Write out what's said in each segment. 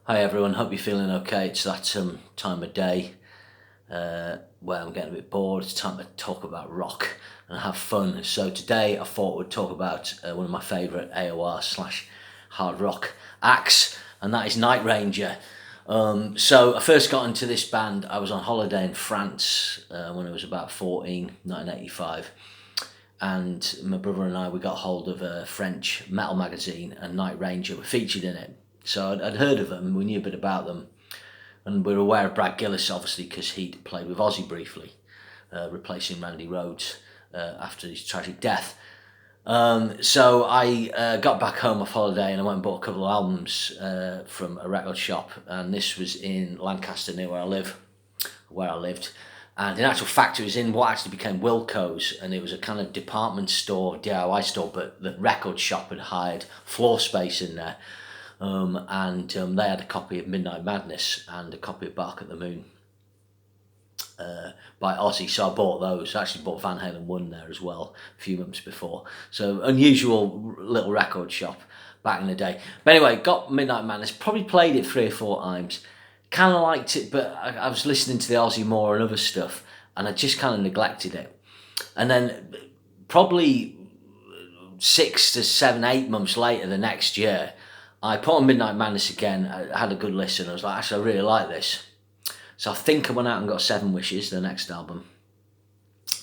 Hi everyone, hope you're feeling okay. It's that time of day where I'm getting a bit bored. It's time to talk about rock and have fun. So today I thought we'd talk about one of my favourite AOR slash hard rock acts, and that is Night Ranger. So I first got into this band, I was on holiday in France when I was about 14, 1985. And my brother and I, we got hold of a French metal magazine, and Night Ranger were featured in it. So I'd heard of them, we knew a bit about them, and we were aware of Brad Gillis, obviously, because he'd played with Ozzy briefly, replacing Randy Rhoads after his tragic death. So I got back home off holiday and I went and bought a couple of albums from a record shop, and this was in Lancaster, near where I lived. And in actual fact, it was in what actually became Wilco's, and it was a kind of department store, DIY store, but the record shop had hired floor space in there. They had a copy of Midnight Madness and a copy of Bark at the Moon by Ozzy, so I bought those. I actually bought Van Halen 1 there as well a few months before. So unusual little record shop back in the day. But anyway, got Midnight Madness, probably played it 3 or 4 times. Kind of liked it, but I was listening to the Ozzy more and other stuff, and I just kind of neglected it. And then probably 6 to 7, 8 months later, the next year, I put on Midnight Madness again. I had a good listen. I was like, actually, I really like this. So I think I went out and got Seven Wishes, the next album.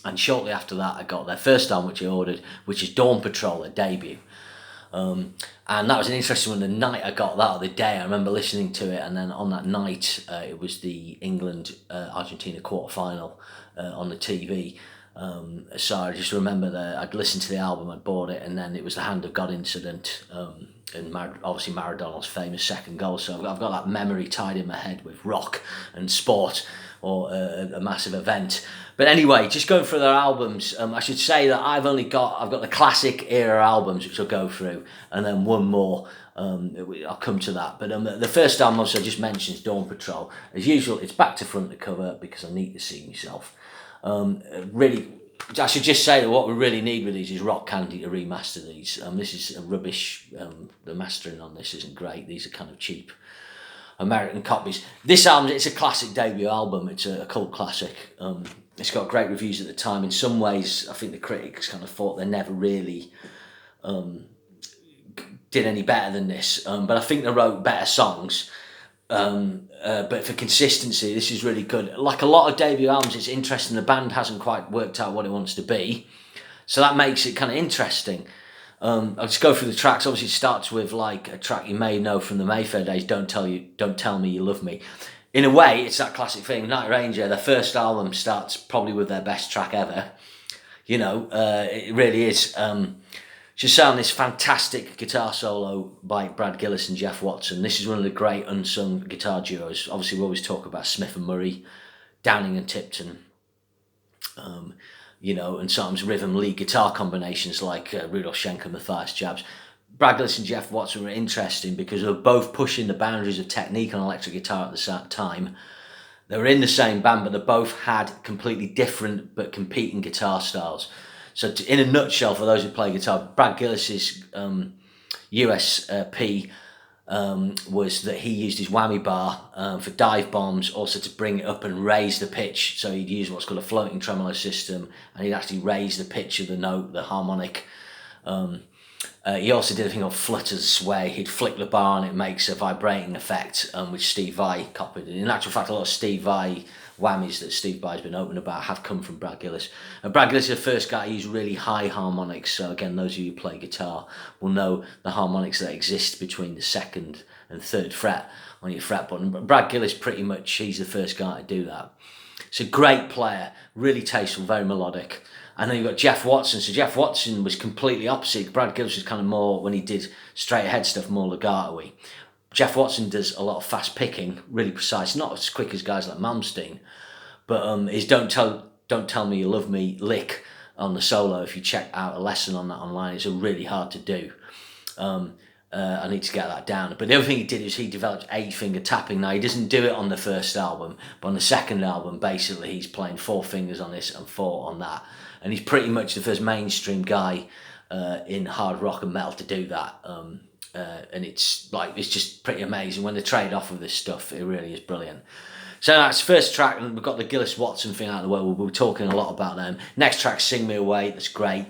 And shortly after that, I got their first album, which I ordered, which is Dawn Patrol, their debut. And that was an interesting one. The night I got that, or the day, I remember listening to it, and then on that night, it was the England-Argentina quarter-final on the TV. So I just remember that I'd listened to the album, I'd bought it, and then it was the Hand of God incident, and obviously Maradona's famous second goal. So I've got that memory tied in my head with rock and sport, or a massive event. But anyway, just going through their albums, I should say that I've got the classic era albums, which I'll go through, and then one more. I'll come to that. But the first album, also I just mentioned, is Dawn Patrol. As usual, it's back to front the cover because I need to see myself. Really, I should just say that what we really need with these is Rock Candy to remaster these. This is rubbish. The mastering on this isn't great. These are kind of cheap American copies. This album, it's a classic debut album. It's a cult classic. It's got great reviews at the time. In some ways, I think the critics kind of thought they never really did any better than this. But I think they wrote better songs. But for consistency, this is really good. Like a lot of debut albums, it's interesting. The band hasn't quite worked out what it wants to be. So that makes it kind of interesting. I'll just go through the tracks. Obviously, it starts with like a track you may know from the Mayfair days, Don't Tell Me You Love Me. In a way, it's that classic thing. Night Ranger, their first album, starts probably with their best track ever. It really is. Just sound this fantastic guitar solo by Brad Gillis and Jeff Watson. This is one of the great unsung guitar duos. Obviously, we always talk about Smith and Murray, Downing and Tipton. And sometimes rhythm lead guitar combinations like Rudolf Schenker, Matthias Jabs. Brad Gillis and Jeff Watson were interesting because they were both pushing the boundaries of technique on electric guitar at the same time. They were in the same band, but they both had completely different but competing guitar styles. So in a nutshell, for those who play guitar, Brad Gillis's USP was that he used his whammy bar for dive bombs, also to bring it up and raise the pitch. So he'd use what's called a floating tremolo system, and he'd actually raise the pitch of the note, the harmonic. He also did a thing called flutters sway. He'd flick the bar and it makes a vibrating effect, which Steve Vai copied. In actual fact, a lot of Steve Vai whammies that Steve Vai's been open about have come from Brad Gillis. And Brad Gillis is the first guy who used really high harmonics. So again, those of you who play guitar will know the harmonics that exist between the second and third fret on your fret button. But Brad Gillis, pretty much, he's the first guy to do that. He's a great player, really tasteful, very melodic. And then you've got Jeff Watson. So Jeff Watson was completely opposite. Brad Gillis was kind of more, when he did straight ahead stuff, more legato-y. Jeff Watson does a lot of fast picking, really precise, not as quick as guys like Malmsteen, but his Don't Tell Me You Love Me lick on the solo, if you check out a lesson on that online, it's really hard to do. I need to get that down. But the other thing he did is he developed 8-finger tapping. Now, he doesn't do it on the first album, but on the second album, basically, he's playing 4 fingers on this and 4 on that. And he's pretty much the first mainstream guy in hard rock and metal to do that. and it's just pretty amazing when they trade off with this stuff. It really is brilliant. So that's first track, and we've got the Gillis Watson thing out of the way. We'll be talking a lot about them. Next track, Sing Me Away. That's great,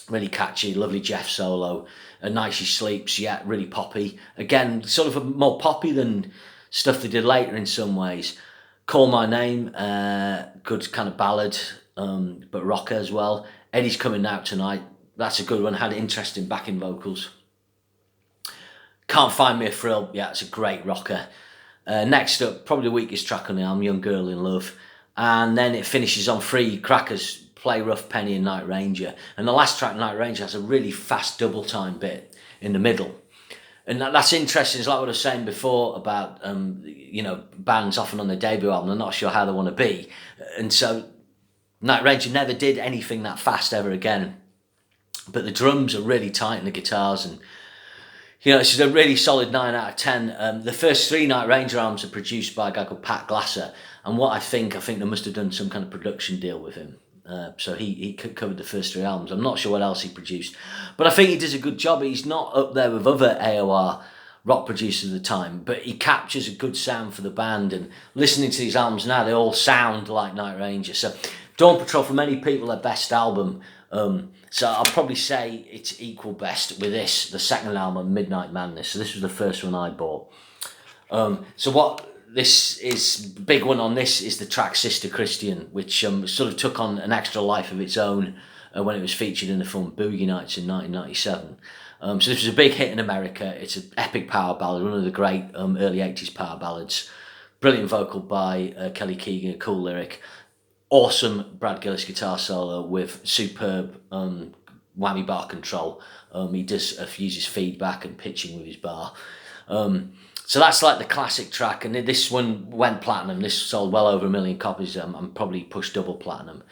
really catchy, lovely Jeff solo. A Night She Sleeps, yeah, really poppy. Again, sort of a more poppy than stuff they did later in some ways. Call My Name, good kind of ballad, but rocker as well. Eddie's Coming Out Tonight. That's a good one. Had interesting backing vocals. Can't Find Me a Thrill. Yeah, it's a great rocker. Next up, probably the weakest track on the album, Young Girl in Love. And then it finishes on three crackers, Play Rough, Penny and Night Ranger. And the last track, Night Ranger, has a really fast double time bit in the middle. And that's interesting. It's like what I was saying before about, bands often on their debut album, they're not sure how they want to be. And so Night Ranger never did anything that fast ever again. But the drums are really tight and the guitars, and this is a really solid 9 out of 10. The first three Night Ranger albums are produced by a guy called Pat Glasser, and what I think they must have done some kind of production deal with him. So he covered the first three albums. I'm not sure what else he produced, but I think he does a good job. He's not up there with other AOR rock producers of the time, but he captures a good sound for the band, and listening to these albums now, they all sound like Night Ranger. So Dawn Patrol, for many people, their best album. So I'll probably say it's equal best with this, the second album, Midnight Madness. So this was the first one I bought. So what this is, big one on this is the track Sister Christian, which sort of took on an extra life of its own when it was featured in the film Boogie Nights in 1997. So this was a big hit in America. It's an epic power ballad, one of the great early 80s power ballads. Brilliant vocal by Kelly Keegan, a cool lyric. Awesome Brad Gillis guitar solo with superb whammy bar control. He uses feedback and pitching with his bar. So that's like the classic track, and this one went platinum. This sold well over 1 million copies. I'm probably pushed double platinum,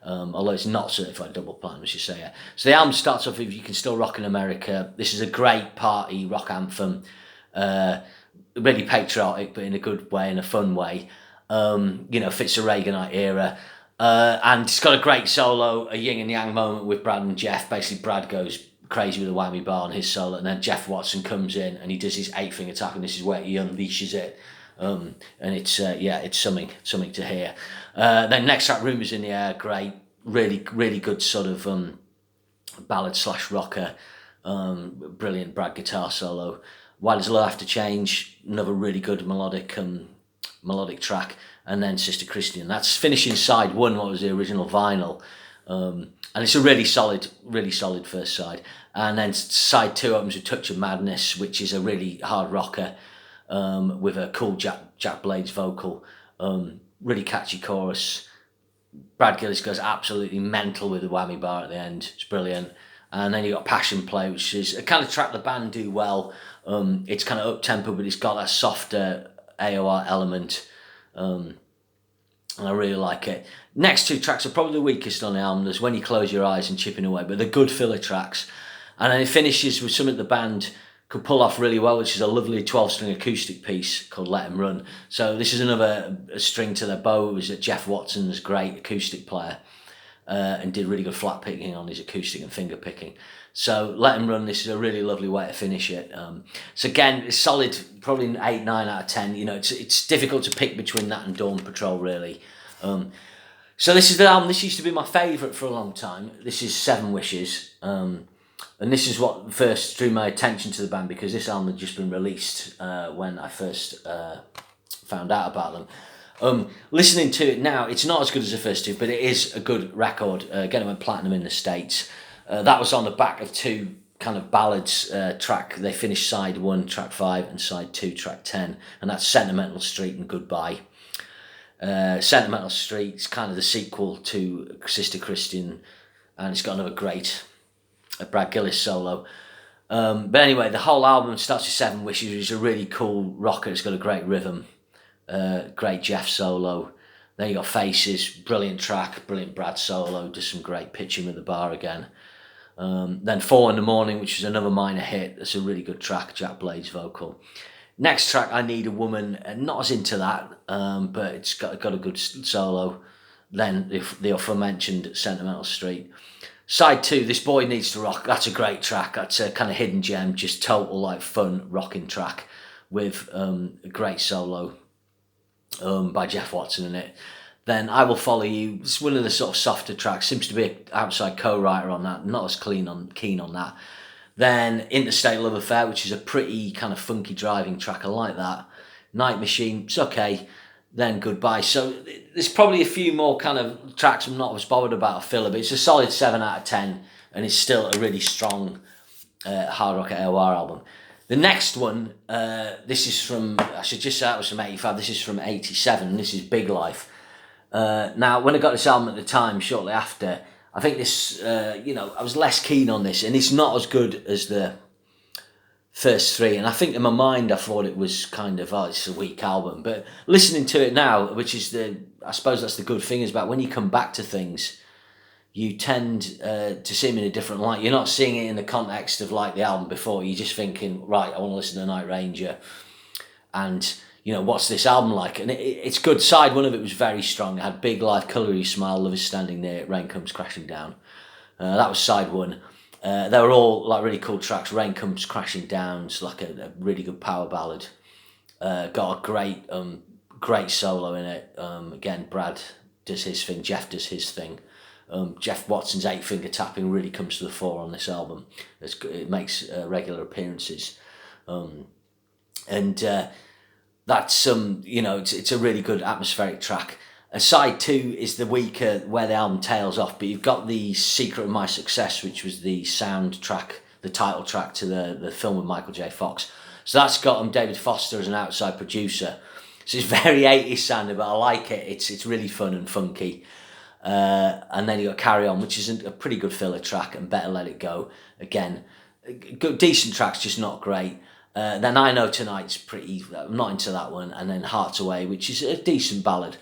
although it's not certified double platinum, I should say. Yeah. So the album starts off with You Can Still Rock in America. This is a great party rock anthem, really patriotic, but in a good way, in a fun way. Fits the Reaganite era. And it's got a great solo, a yin and yang moment with Brad and Jeff. Basically, Brad goes crazy with a whammy bar on his solo, and then Jeff Watson comes in and he does his 8-finger attack, and this is where he unleashes it. And it's something to hear. Then next track, Rumours in the Air, great, really, really good sort of ballad / rocker, brilliant Brad guitar solo. Why Does Love Have to Change, another really good melodic track. And then Sister Christian. That's finishing side one, what was the original vinyl. And it's a really solid first side. And then side two opens with Touch of Madness, which is a really hard rocker with a cool Jack Blades vocal. Really catchy chorus. Brad Gillis goes absolutely mental with the whammy bar at the end. It's brilliant. And then you got Passion Play, which is a kind of track the band do well. It's kind of up-tempo, but it's got that softer AOR element. And I really like it. Next two tracks are probably the weakest on the album. There's When You Close Your Eyes and Chipping Away, but they're good filler tracks. And then it finishes with something the band could pull off really well, which is a lovely 12-string acoustic piece called Let 'Em Run. So this is another string to their bow. It was that Jeff Watson's great acoustic player and did really good flat picking on his acoustic and finger picking. So Let 'Em Run, this is a really lovely way to finish it. So again, it's solid, probably an 8, 9 out of 10. It's difficult to pick between that and Dawn Patrol, really. So this is the album. This used to be my favourite for a long time. This is Seven Wishes. And this is what first drew my attention to the band, because this album had just been released when I first found out about them. Listening to it now, it's not as good as the first two, but it is a good record. Again, it went platinum in the States. That was on the back of two kind of ballads track. They finished side 1, track 5, and side 2, track 10. And that's Sentimental Street and Goodbye. Sentimental Street is kind of the sequel to Sister Christian, and it's got another great Brad Gillis solo. But anyway, the whole album starts with Seven Wishes, which is a really cool rocker. It's got a great rhythm, great Jeff solo. Then you got Faces, brilliant track, brilliant Brad solo, does some great pitching with the bar again. Then 4 in the Morning, which is another minor hit. That's a really good track, Jack Blades vocal. Next track, I Need a Woman, not as into that, but it's got a good solo. Then the aforementioned Sentimental Street. Side 2, This Boy Needs to Rock. That's a great track. That's a kind of hidden gem, just total like fun rocking track with a great solo by Jeff Watson in it. Then I Will Follow You. It's one of the sort of softer tracks. Seems to be an outside co-writer on that. Not as keen on that. Then Interstate Love Affair, which is a pretty kind of funky driving track. I like that. Night Machine. It's okay. Then Goodbye. So there's probably a few more kind of tracks I'm not as bothered about a filler, but it's a solid 7 out of 10, and it's still a really strong hard rock AOR album. The next one, this is from, I should just say that was from 85, this is from 87, this is Big Life. Now, when I got this album at the time, shortly after, I think this, I was less keen on this, and it's not as good as the first 3, and I think in my mind I thought it was kind of, it's a weak album, but listening to it now, which is I suppose that's the good thing, is about when you come back to things, you tend to see them in a different light. You're not seeing it in the context of like the album before. You're just thinking, right, I want to listen to Night Ranger, and what's this album like? And it's good. Side 1 of it was very strong. It had Big Life, Colour You Smile, Love Is Standing Near, Rain Comes Crashing Down. That was side 1. They were all like really cool tracks. Rain Comes Crashing Down, it's like a really good power ballad. Got a great solo in it. Again, Brad does his thing, Jeff does his thing. Jeff Watson's 8-finger tapping really comes to the fore on this album. It makes regular appearances, and that's it's a really good atmospheric track. Side 2 is the weaker, where the album tails off, but you've got The Secret of My Success, which was the soundtrack, the title track to the film with Michael J. Fox. So that's got David Foster as an outside producer. So it's very 80s sounding, but I like it. It's really fun and funky. And then you got Carry On, which is a pretty good filler track, and Better Let It Go. Again, good, decent tracks, just not great. Then I Know Tonight's pretty, I'm not into that one. And then Hearts Away, which is a decent ballad.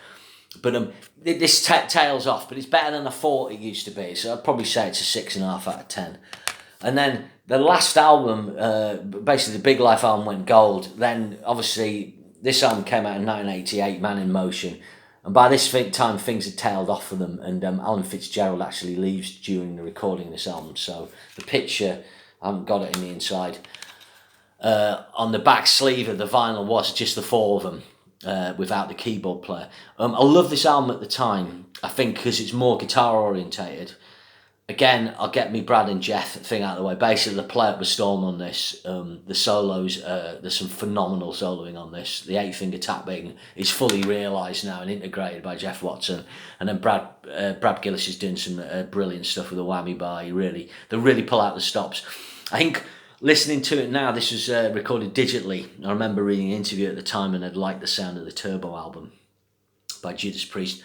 But this tails off, but it's better than I thought it used to be. So I'd probably say it's a 6.5 out of 10. And then the last album, basically the Big Life album, went gold. Then obviously this album came out in 1988, Man in Motion. And by this time, things had tailed off for them, and Alan Fitzgerald actually leaves during the recording of this album. So the picture, I haven't got it in the inside. On the back sleeve of the vinyl was just the 4 of them, without the keyboard player. I love this album at the time, I think, because it's more guitar orientated. Again, I'll get me Brad and Jeff thing out of the way. Basically, the Play Up a Storm on this, the solos, there's some phenomenal soloing on this. The 8-finger tapping is fully realised now and integrated by Jeff Watson. And then Brad Gillis is doing some brilliant stuff with the whammy bar. They really pull out the stops. I think listening to it now, this was recorded digitally. I remember reading an interview at the time, and I'd liked the sound of the Turbo album by Judas Priest.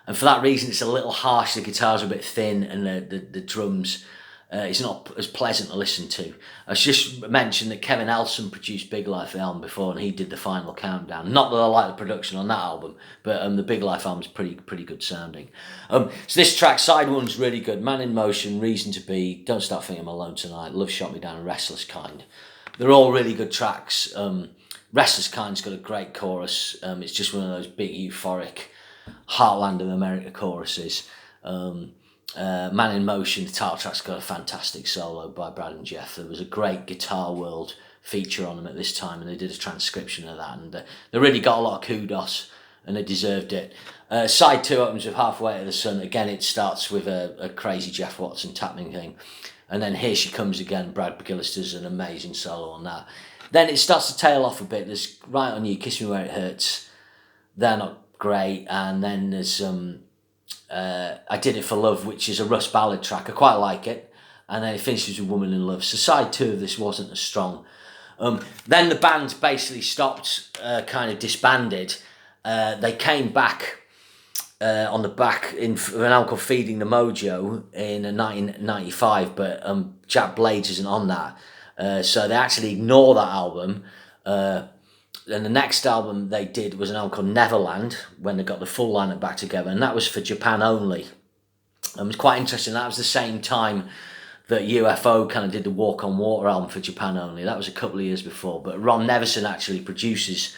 And for that reason, it's a little harsh. The guitar's a bit thin, and the drums, it's not as pleasant to listen to. I should just mention that Kevin Elson produced Big Life, the album before, and he did the final countdown. Not that I like the production on that album, but the Big Life album's pretty good sounding. So this track, side 1's really good. Man in Motion, Reason to Be, Don't Stop Thinking I'm Alone Tonight, Love Shot Me Down, and Restless Kind. They're all really good tracks. Restless Kind's got a great chorus. It's just one of those big euphoric Heartland of America choruses. Man in Motion, the title track's got a fantastic solo by Brad and Jeff. There was a great Guitar World feature on them at this time, and they did a transcription of that, and they really got a lot of kudos, and they deserved it. Side 2 opens with Halfway to the Sun. Again, it starts with a crazy Jeff Watson tapping thing, and then Here She Comes Again. Brad Gillis does an amazing solo on that. Then it starts to tail off a bit. There's Right on You, Kiss Me Where It Hurts. They're not great. And then there's I Did It For Love, which is a Russ ballad track. I quite like it. And then it finishes with Woman in Love. So side 2 of this wasn't as strong. Then the band basically stopped, kind of disbanded. They came back on the back in an album called Feeding the Mojo in 1995, but Jack Blades isn't on that. So they actually ignore that album. And the next album they did was an album called Neverland, when they got the full lineup back together, and that was for Japan only. It was quite interesting. That was the same time that UFO kind of did the Walk on Water album for Japan only. That was a couple of years before. But Ron Neverson actually produces,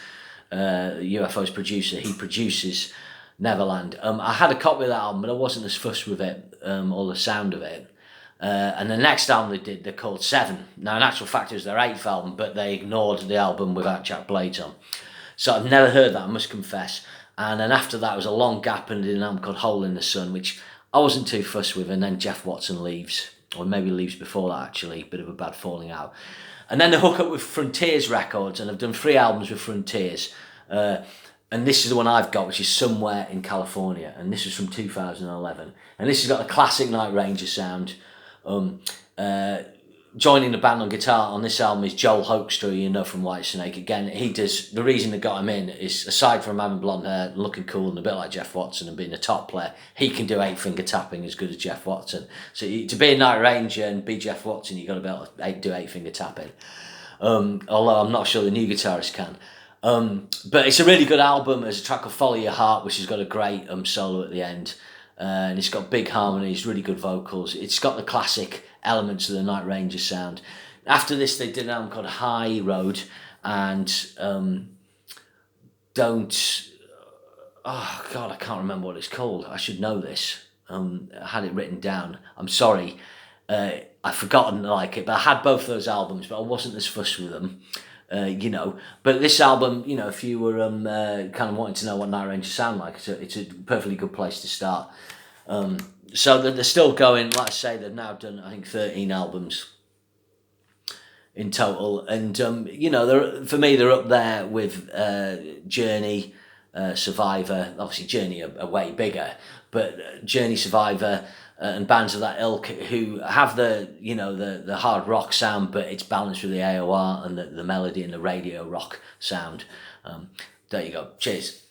UFO's producer, he produces Neverland. I had a copy of that album, but I wasn't as fussed with it, or the sound of it. And the next album they did, they're called Seven. Now, in actual fact, it was their 8th album, but they ignored the album without Jack Blades on. So I've never heard that, I must confess. And then after that, was a long gap and did an album called Hole in the Sun, which I wasn't too fussed with. And then Jeff Watson leaves, or maybe leaves before that, actually. Bit of a bad falling out. And then they hook up with Frontiers Records, and I've done 3 albums with Frontiers. And this is the one I've got, which is Somewhere in California. And this is from 2011. And this has got a classic Night Ranger sound. Joining the band on guitar on this album is Joel Hoekstra, you know, from Whitesnake. Again, he does, the reason they got him in is, aside from having blonde hair, looking cool and a bit like Jeff Watson and being a top player, he can do 8-finger tapping as good as Jeff Watson. So to be a Night Ranger and be Jeff Watson, you've got to be able to do 8-finger tapping. Although I'm not sure the new guitarist can. But it's a really good album. There's a track called Follow Your Heart, which has got a great solo at the end. And it's got big harmonies, really good vocals. It's got the classic elements of the Night Ranger sound. After this, they did an album called High Road, and oh God, I can't remember what it's called. I should know this. I had it written down. I'm sorry. I've forgotten like it, but I had both those albums, but I wasn't as fussed with them. You know, but this album, you know, if you were kind of wanting to know what Night Ranger sound like, it's a perfectly good place to start. So they're still going. Like I say, they've now done, I think, 13 albums in total, and you know, for me, they're up there with Journey, Survivor. Obviously, Journey are way bigger, but Journey, Survivor, and bands of that ilk who have the hard rock sound, but it's balanced with the AOR and the melody and the radio rock sound. There you go. Cheers.